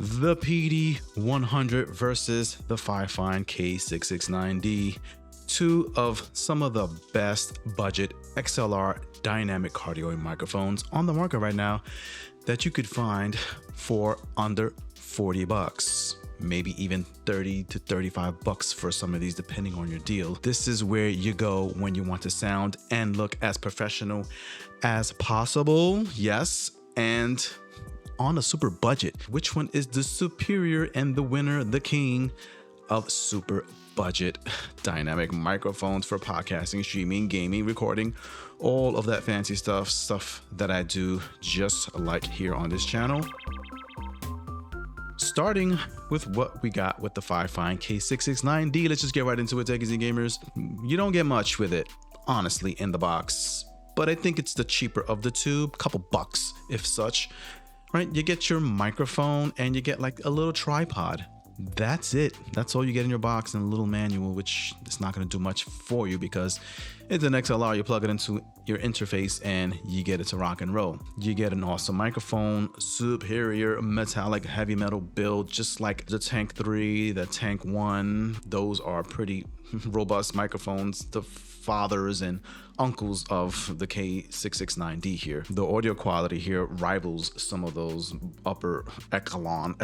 The PD100 versus the Fifine K669D, two of some of the best budget XLR dynamic cardioid microphones on the market right now that you could find for under 40 bucks. Maybe even 30 to 35 bucks for some of these, depending on your deal. This is where you go when you want to sound and look as professional as possible. Yes, and on a super budget. Which one is the superior and the winner, the king of super budget dynamic microphones for podcasting, streaming, gaming, recording, all of that fancy stuff that I do just like here on this channel. Starting with what we got with the Fifine K669D, let's just get right into it, techies and gamers. You don't get much with it, honestly, in the box, but I think it's the cheaper of the two, couple bucks if such. Right, you get your microphone and you get like a little tripod. That's it. That's all you get in your box, and a little manual, which is not going to do much for you because it's an XLR. You plug it into your interface and you get it to rock and roll. You get an awesome microphone, superior metallic heavy metal build, just like the Tank 3, the Tank 1. Those are pretty robust microphones. The fathers and uncles of the K669D here. The audio quality here rivals some of those upper echelon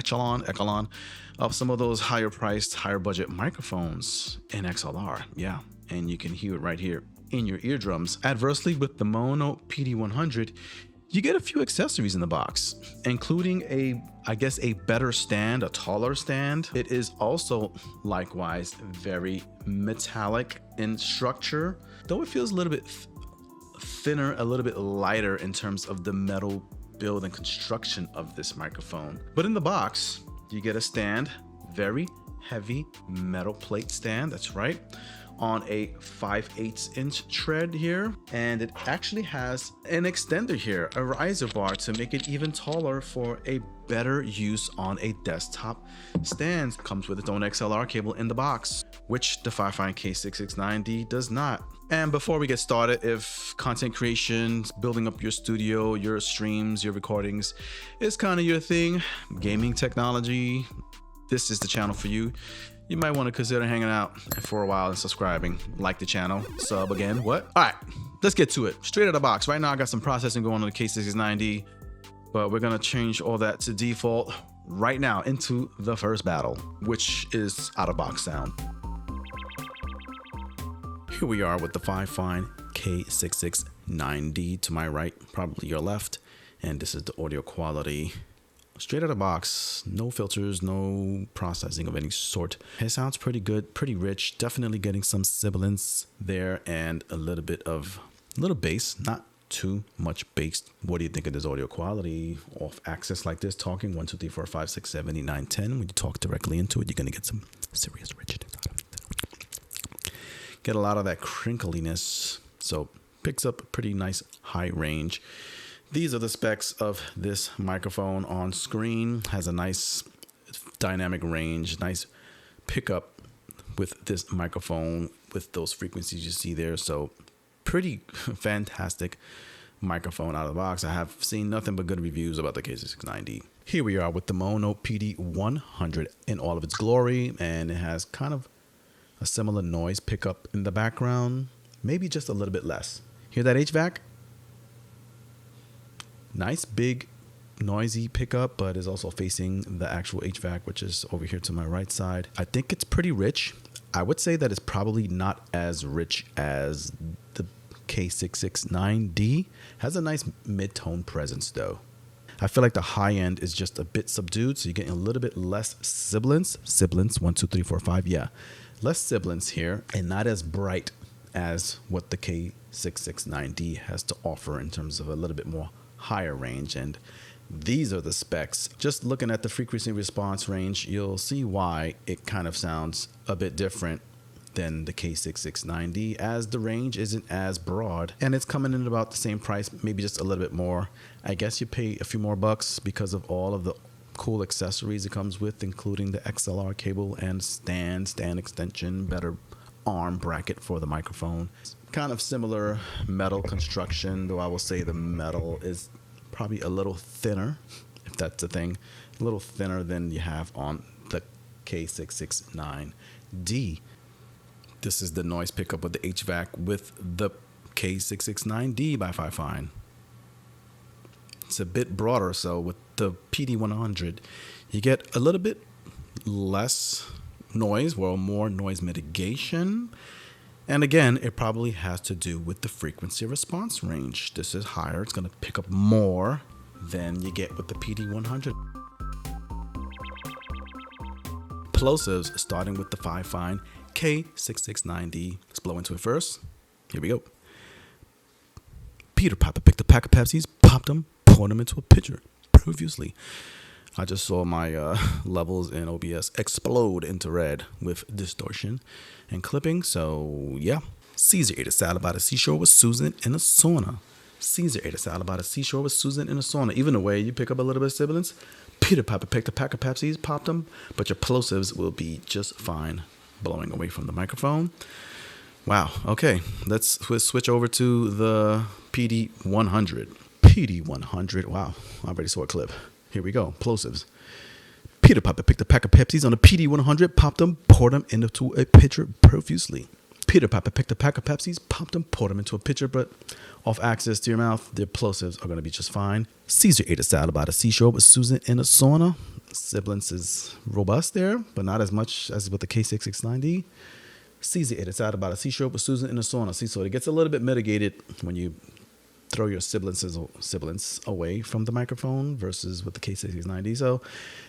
of some of those higher priced, higher budget microphones in XLR. Yeah, and you can hear it right here in your eardrums. Adversely, with the Maono PD100, you get a few accessories in the box, including a better stand, a taller stand. It is also likewise very metallic in structure, though it feels a little bit thinner, a little bit lighter in terms of the metal build and construction of this microphone. But in the box, you get a stand, very heavy metal plate stand, that's right, on a 5/8 inch tread here, and it actually has an extender here, a riser bar, to make it even taller for a better use on a desktop stand. Comes with its own XLR cable in the box, which the Fifine K669D does not. And before we get started, if content creation, building up your studio, your streams, your recordings is kind of your thing, gaming technology, this is the channel for you. You might want to consider hanging out for a while and subscribing. Like the channel, sub again, what? All right, let's get to it. Straight out of the box. Right now, I got some processing going on the K669D, but we're gonna change all that to default right now into the first battle, which is out of box sound. Here we are with the Fifine K669D to my right, probably your left, and this is the audio quality. Straight out of the box, no filters, no processing of any sort. It sounds pretty good, pretty rich, definitely getting some sibilance there and a little bass, not too much bass. What do you think of this audio quality off axis like this, talking 1, 2, 3, 4, 5, 6, 7, 8, 9, 10? When you talk directly into it, you're gonna get some serious richness out of it. Get a lot of that crinkliness, so picks up a pretty nice high range. These are the specs of this microphone on screen. Has a nice dynamic range, nice pickup with this microphone with those frequencies you see there. So pretty fantastic microphone out of the box. I have seen nothing but good reviews about the K669D. Here we are with the Maono PD100 in all of its glory, and it has kind of a similar noise pickup in the background, maybe just a little bit less. Hear that HVAC? Nice big noisy pickup, but is also facing the actual HVAC, which is over here to my right side. I think it's pretty rich. I would say that it's probably not as rich as the K669D. Has a nice mid-tone presence though. I feel like the high end is just a bit subdued, so you're getting a little bit less sibilance. 1, 2, 3, 4, 5, yeah. Less sibilance here, and not as bright as what the K669D has to offer in terms of a little bit more higher range. And these are the specs. Just looking at the frequency response range, you'll see why it kind of sounds a bit different than the K669D, as the range isn't as broad, and it's coming in at about the same price, maybe just a little bit more. I guess you pay a few more bucks because of all of the cool accessories it comes with, including the XLR cable and stand extension, better arm bracket for the microphone. Kind of similar metal construction, though I will say the metal is probably a little thinner, if that's a thing, a little thinner than you have on the K669D. This is the noise pickup with the HVAC with the K669D by Fifine. It's a bit broader, so with the PD100, you get a little bit less noise, well, more noise mitigation. And again, it probably has to do with the frequency response range. This is higher. It's going to pick up more than you get with the PD100. Plosives, starting with the Fifine K669D. Let's blow into it first. Here we go. Peter Piper picked a pack of Pepsis, popped them, poured them into a pitcher profusely. I just saw my levels in OBS explode into red with distortion and clipping. So yeah, Caesar ate a salad by the seashore with Susan in a sauna. Caesar ate a salad by the seashore with Susan in a sauna. Even the way you pick up a little bit of sibilance, Peter Piper picked a pack of Pepsis, popped them, but your plosives will be just fine blowing away from the microphone. Wow. Okay, let's switch over to the PD100. PD100. Wow, I already saw a clip. Here we go. Plosives. Peter Piper picked a pack of Pepsis on a PD100, popped them, poured them into a pitcher profusely. Peter Piper picked a pack of Pepsis, popped them, poured them into a pitcher, but off axis to your mouth, the plosives are going to be just fine. Caesar ate a salad by the seashore with Susan in a sauna. Sibilance is robust there, but not as much as with the K669D. Caesar ate a salad by the seashore with Susan in a sauna. See, so it gets a little bit mitigated when you throw your sibilance away from the microphone versus with the K669D. So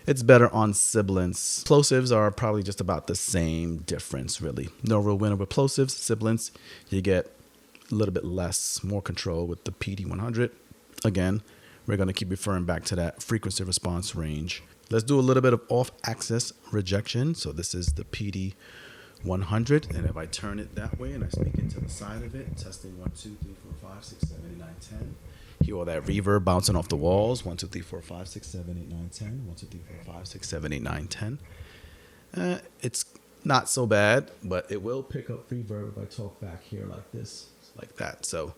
it's better on sibilance. Plosives are probably just about the same difference, really. No real winner with plosives. Sibilance, you get a little bit less, more control with the PD100. Again, we're going to keep referring back to that frequency response range. Let's do a little bit of off-axis rejection. So this is the PD100, and if I turn it that way and I speak into the side of it, testing 1, 2, 3, 4, 5, 6, 7, 8, 9, 10. Hear all that reverb bouncing off the walls. 1, 2, 3, 4, 5, 6, 7, 8, 9, 10. 1, 2, 3, 4, 5, 6, 7, 8, 9, 10. It's not so bad, but it will pick up reverb if I talk back here like this, like that. So,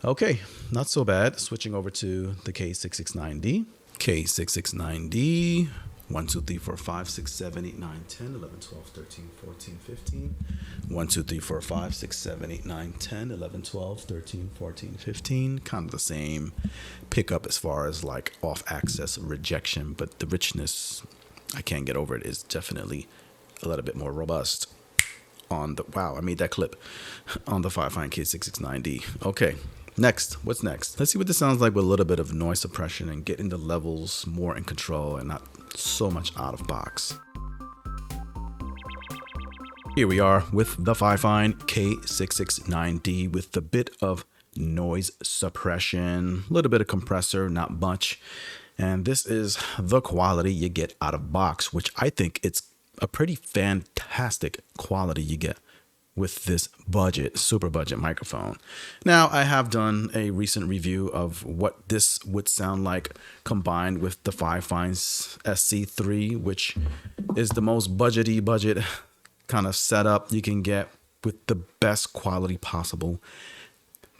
okay, not so bad. Switching over to the K669D. K669D. 1, 2, 3, 4, 5, 6, 7, 8, 9, 10, 11, 12, 13, 14, 15. 1, 2, 3, 4, 5, 6, 7, 8, 9, 10, 11, 12, 13, 14, 15. Kind of the same pickup as far as like off-axis rejection, but the richness, I can't get over it, is definitely a little bit more robust on the, wow, I made that clip on the Fifine K669D. Okay. Next, what's next? Let's see what this sounds like with a little bit of noise suppression and getting the levels more in control and not so much out of box. Here we are with the Fifine K669D with a bit of noise suppression, a little bit of compressor, not much. And this is the quality you get out of box, which I think it's a pretty fantastic quality you get with this budget, super budget microphone. Now, I have done a recent review of what this would sound like combined with the Fifine's SC3, which is the most budget kind of setup you can get with the best quality possible.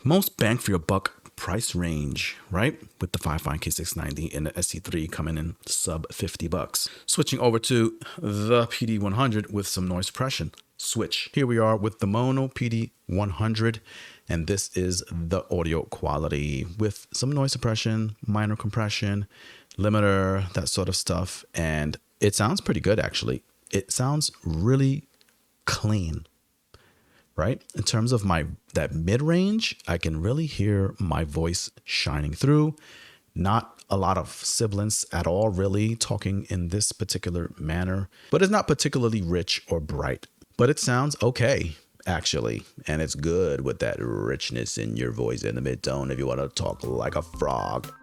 Most bang for your buck price range, right? With the Fifine K690 and the SC3 coming in sub $50. Switching over to the PD100 with some noise suppression. Switch. Here we are with the Maono PD100, and this is the audio quality with some noise suppression, minor compression, limiter, that sort of stuff, and it sounds pretty good actually. It sounds really clean, right? In terms of that mid-range, I can really hear my voice shining through. Not a lot of sibilance at all, really, talking in this particular manner, but it's not particularly rich or bright. But it sounds okay, actually, and it's good with that richness in your voice in the mid-tone if you want to talk like a frog.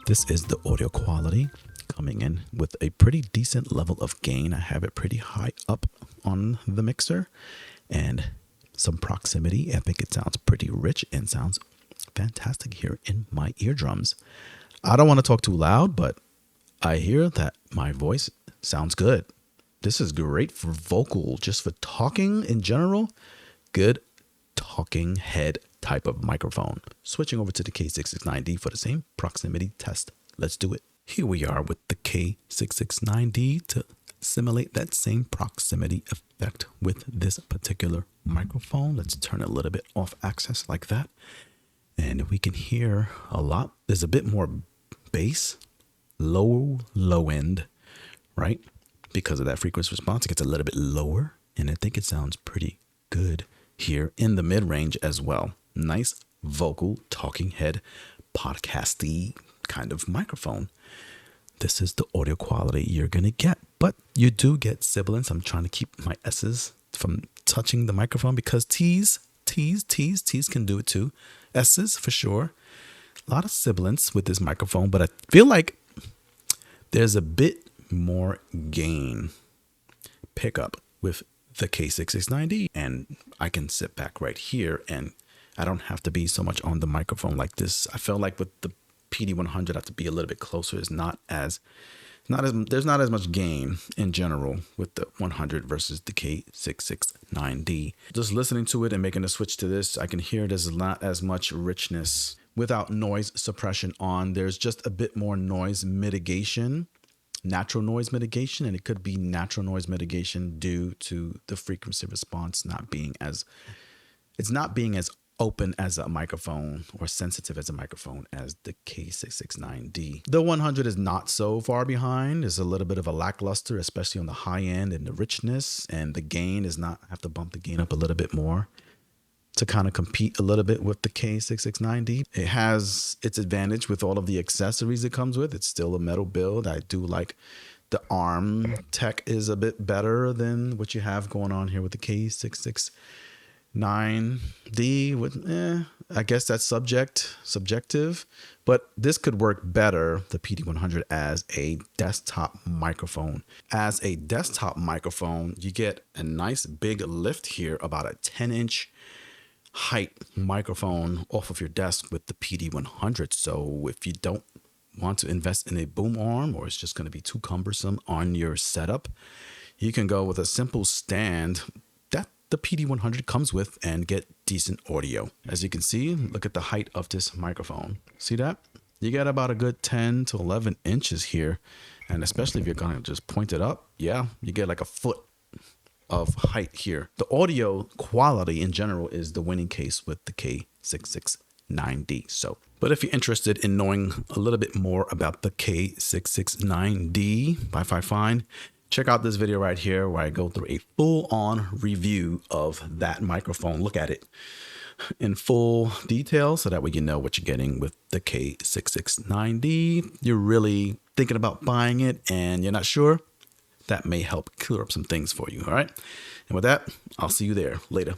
This is the audio quality coming in with a pretty decent level of gain. I have it pretty high up on the mixer and some proximity. I think it sounds pretty rich and sounds fantastic here in my eardrums. I don't want to talk too loud, but I hear that my voice sounds good. This is great for vocal, just for talking in general. Good talking head type of microphone. Switching over to the K669D for the same proximity test let's do it. Here we are with the K669D to simulate that same proximity effect with this particular microphone. Let's turn it a little bit off axis like that. And we can hear a lot. There's a bit more bass, low end, right? Because of that frequency response, it gets a little bit lower. And I think it sounds pretty good here in the mid-range as well. Nice vocal, talking head, podcasty kind of microphone. This is the audio quality you're going to get. But you do get sibilance. I'm trying to keep my S's from touching the microphone because T's can do it too. S's for sure. A lot of sibilance with this microphone, but I feel like there's a bit more gain pickup with the K669D, and I can sit back right here and I don't have to be so much on the microphone like this. I felt like with the PD100 I have to be a little bit closer. There's not as much gain in general with the 100 versus the K669D. Just listening to it and making the switch to this, I can hear there's not as much richness without noise suppression on. There's just a bit more noise mitigation, natural noise mitigation, and it could be natural noise mitigation due to the frequency response not being as open as a microphone or sensitive as a microphone as the K669D. The 100 is not so far behind. There's a little bit of a lackluster, especially on the high end and the richness, and the gain is not, have to bump the gain up a little bit more to kind of compete a little bit with the K669D. It has its advantage with all of the accessories it comes with. It's still a metal build. I do like the arm tech is a bit better than what you have going on here with the K669D. I guess that's subjective, but this could work better, the PD100, as a desktop microphone. As a desktop microphone, you get a nice big lift here, about a 10-inch height microphone off of your desk with the PD100. So if you don't want to invest in a boom arm, or it's just going to be too cumbersome on your setup, you can go with a simple stand that the PD100 comes with and get decent audio. As you can see, look at the height of this microphone. See that? You get about a good 10 to 11 inches here. And especially if you're going to just point it up, yeah, you get like a foot of height here. The audio quality in general is the winning case with the K669D. But if you're interested in knowing a little bit more about the K669D by Fifine, check out this video right here where I go through a full-on review of that microphone. Look at it in full detail so that way you know what you're getting with the K669D. You're really thinking about buying it and you're not sure. That may help clear up some things for you. All right. And with that, I'll see you there later.